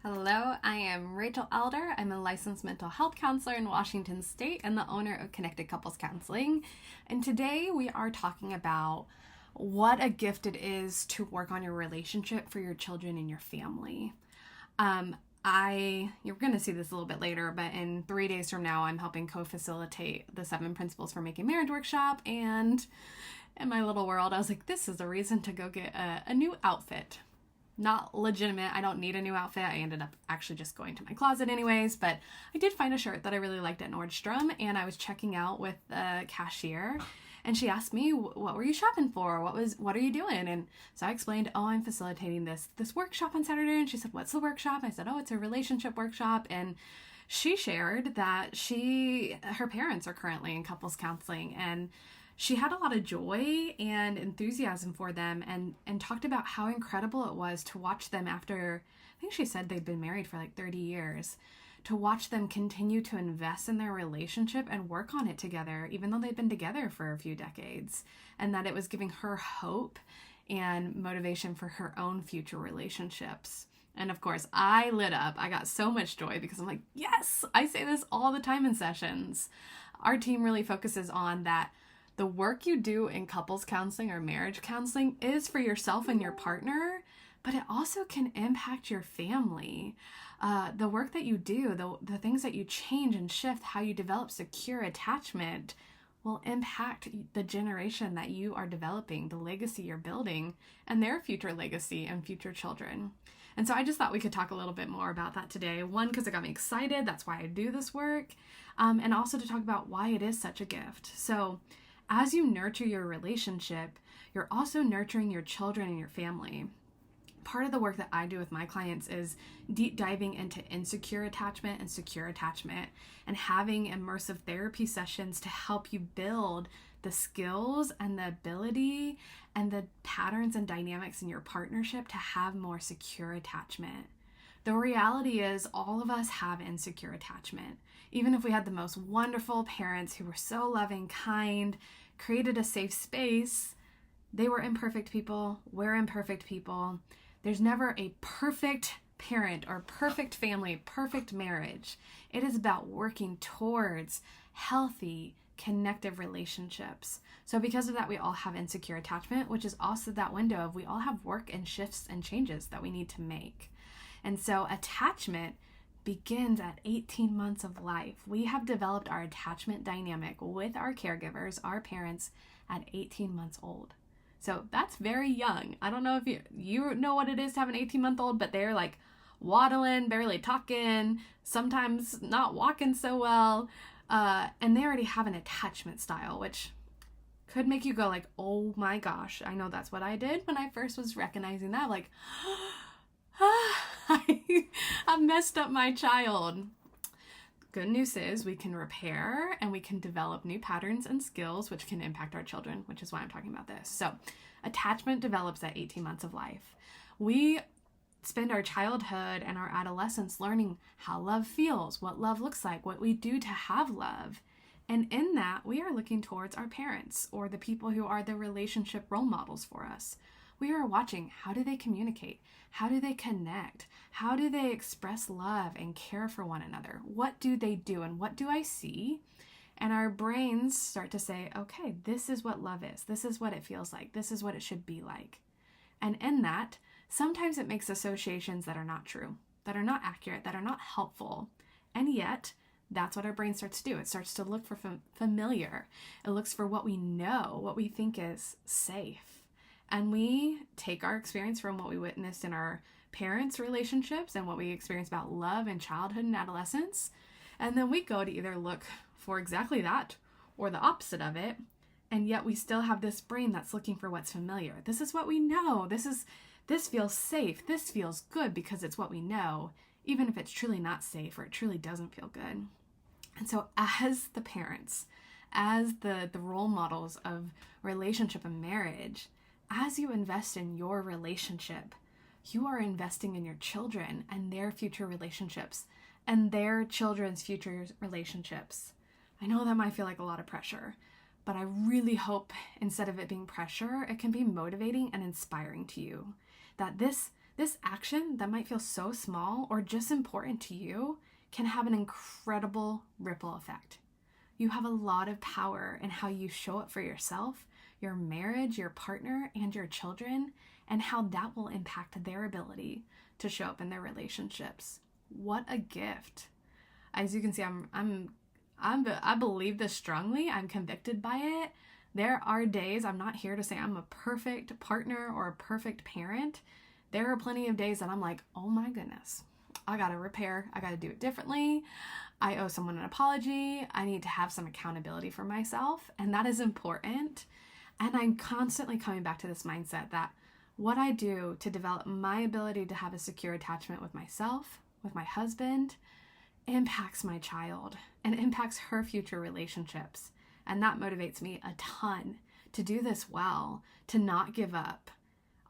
Hello, I am Rachel Elder. I'm a licensed mental health counselor in Washington State and the owner of Connected Couples Counseling. And today we are talking about what a gift it is to work on your relationship for your children and your family. You're going to see this a little bit later, but in 3 days from now, I'm helping co-facilitate the 7 Principles for Making Marriage workshop. And in my little world, I was like, this is a reason to go get a new outfit. Not legitimate. I don't need a new outfit. I ended up actually just going to my closet anyways, but I did find a shirt that I really liked at Nordstrom, and I was checking out with the cashier, and she asked me, what were you shopping for? What are you doing? And so I explained, I'm facilitating this workshop on Saturday. And she said, what's the workshop? I said, it's a relationship workshop. And she shared that her parents are currently in couples counseling, and she had a lot of joy and enthusiasm for them, and talked about how incredible it was to watch them after, I think she said they'd been married for like 30 years, to watch them continue to invest in their relationship and work on it together, even though they'd been together for a few decades, and that it was giving her hope and motivation for her own future relationships. And of course, I lit up. I got so much joy because I'm like, yes, I say this all the time in sessions. Our team really focuses on that. The work you do in couples counseling or marriage counseling is for yourself and your partner, but it also can impact your family. The work that you do, the things that you change and shift, how you develop secure attachment, will impact the generation that you are developing, the legacy you're building, and their future legacy and future children. And so I just thought we could talk a little bit more about that today. One, because it got me excited. That's why I do this work. And also to talk about why it is such a gift. So as you nurture your relationship, you're also nurturing your children and your family. Part of the work that I do with my clients is deep diving into insecure attachment and secure attachment, and having immersive therapy sessions to help you build the skills and the ability and the patterns and dynamics in your partnership to have more secure attachment. The reality is all of us have insecure attachment. Even if we had the most wonderful parents who were so loving, kind, created a safe space, they were imperfect people. We're imperfect people. There's never a perfect parent or perfect family, perfect marriage. It is about working towards healthy, connective relationships. So because of that, we all have insecure attachment, which is also that window of we all have work and shifts and changes that we need to make. And so attachment begins at 18 months of life. We have developed our attachment dynamic with our caregivers, our parents, at 18 months old. So that's very young. I don't know if you know what it is to have an 18-month-old, but they're like waddling, barely talking, sometimes not walking so well, and they already have an attachment style, which could make you go like, oh my gosh, I know that's what I did when I first was recognizing that, like, I messed up my child. Good news is we can repair and we can develop new patterns and skills which can impact our children, which is why I'm talking about this. So attachment develops at 18 months of life. We spend our childhood and our adolescence learning how love feels, what love looks like, what we do to have love. And in that, we are looking towards our parents or the people who are the relationship role models for us. We are watching, how do they communicate? How do they connect? How do they express love and care for one another? What do they do and what do I see? And our brains start to say, okay, this is what love is. This is what it feels like. This is what it should be like. And in that, sometimes it makes associations that are not true, that are not accurate, that are not helpful. And yet, that's what our brain starts to do. It starts to look for familiar. It looks for what we know, what we think is safe. And we take our experience from what we witnessed in our parents' relationships and what we experience about love in childhood and adolescence. And then we go to either look for exactly that or the opposite of it. And yet we still have this brain that's looking for what's familiar. This is what we know. This feels safe. This feels good because it's what we know, even if it's truly not safe or it truly doesn't feel good. And so as the parents, as the role models of relationship and marriage, as you invest in your relationship, you are investing in your children and their future relationships and their children's future relationships. I know that might feel like a lot of pressure, but I really hope instead of it being pressure, it can be motivating and inspiring to you. That this This action that might feel so small or just important to you can have an incredible ripple effect. You have a lot of power in how you show up for yourself, your marriage, your partner, and your children, and how that will impact their ability to show up in their relationships. What a gift. As you can see, I believe this strongly. I'm convicted by it. There are days, I'm not here to say I'm a perfect partner or a perfect parent. There are plenty of days that I'm like, oh my goodness, I gotta repair. I gotta do it differently. I owe someone an apology. I need to have some accountability for myself. And that is important. And I'm constantly coming back to this mindset that what I do to develop my ability to have a secure attachment with myself, with my husband, impacts my child and impacts her future relationships. And that motivates me a ton to do this well, to not give up.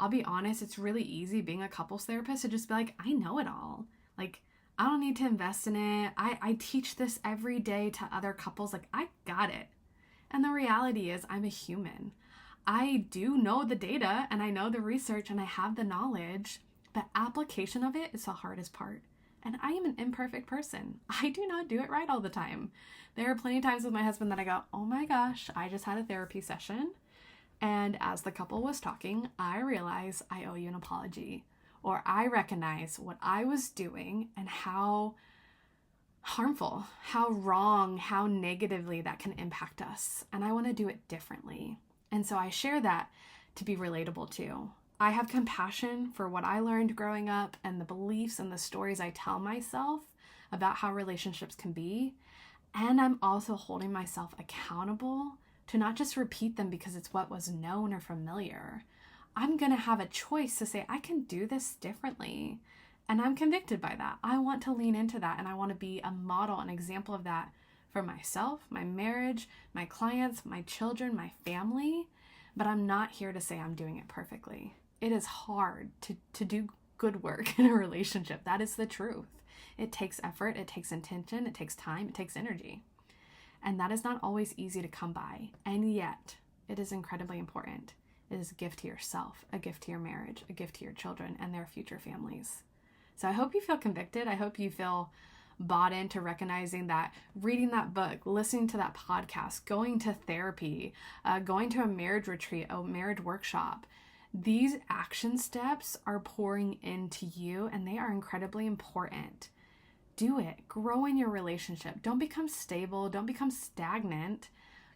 I'll be honest, it's really easy being a couples therapist to just be like, I know it all. Like, I don't need to invest in it. I teach this every day to other couples. Like, I got it. And the reality is I'm a human. I do know the data and I know the research and I have the knowledge, but application of it is the hardest part. And I am an imperfect person. I do not do it right all the time. There are plenty of times with my husband that I go, oh my gosh, I just had a therapy session. And as the couple was talking, I realized I owe you an apology. Or I recognize what I was doing and how harmful, how wrong, how negatively that can impact us. And I want to do it differently. And so I share that to be relatable too. I have compassion for what I learned growing up and the beliefs and the stories I tell myself about how relationships can be. And I'm also holding myself accountable to not just repeat them because it's what was known or familiar. I'm going to have a choice to say, I can do this differently. And I'm convicted by that. I want to lean into that and I want to be a model, an example of that for myself, my marriage, my clients, my children, my family. But I'm not here to say I'm doing it perfectly. It is hard to do good work in a relationship. That is the truth. It takes effort, it takes intention, it takes time, it takes energy. And that is not always easy to come by. And yet, it is incredibly important. It is a gift to yourself, a gift to your marriage, a gift to your children and their future families. So I hope you feel convicted. I hope you feel bought into recognizing that reading that book, listening to that podcast, going to therapy, going to a marriage retreat, a marriage workshop, these action steps are pouring into you and they are incredibly important. Do it. Grow in your relationship. Don't become stable. Don't become stagnant.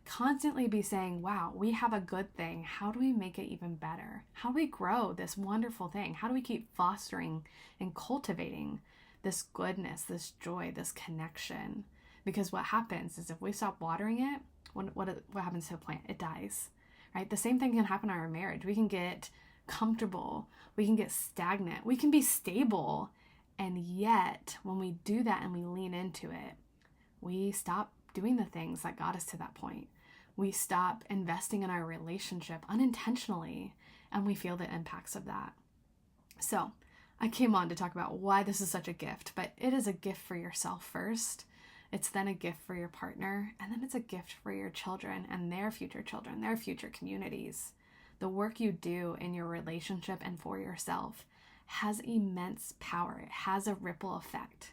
Constantly be saying, wow, we have a good thing. How do we make it even better? How do we grow this wonderful thing? How do we keep fostering and cultivating this goodness, this joy, this connection? Because what happens is if we stop watering it, what happens to a plant? It dies. Right? The same thing can happen in our marriage. We can get comfortable. We can get stagnant. We can be stable. And yet, when we do that and we lean into it, we stop doing the things that got us to that point. We stop investing in our relationship unintentionally, and we feel the impacts of that. So, I came on to talk about why this is such a gift, but it is a gift for yourself first. It's then a gift for your partner, and then it's a gift for your children and their future children, their future communities. The work you do in your relationship and for yourself has immense power. It has a ripple effect.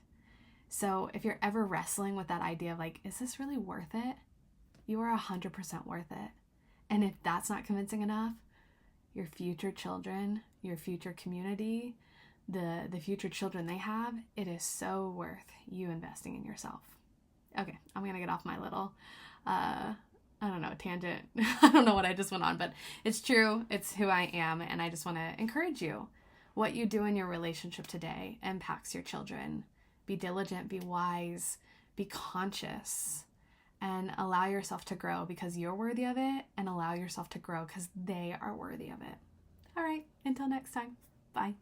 So if you're ever wrestling with that idea of like, is this really worth it? You are 100% worth it. And if that's not convincing enough, your future children, your future community, the future children they have, it is so worth you investing in yourself. Okay, I'm going to get off my little, tangent. I don't know what I just went on, but it's true. It's who I am. And I just want to encourage you. What you do in your relationship today impacts your children. Be diligent, be wise, be conscious, and allow yourself to grow because you're worthy of it, and allow yourself to grow because they are worthy of it. All right, until next time. Bye.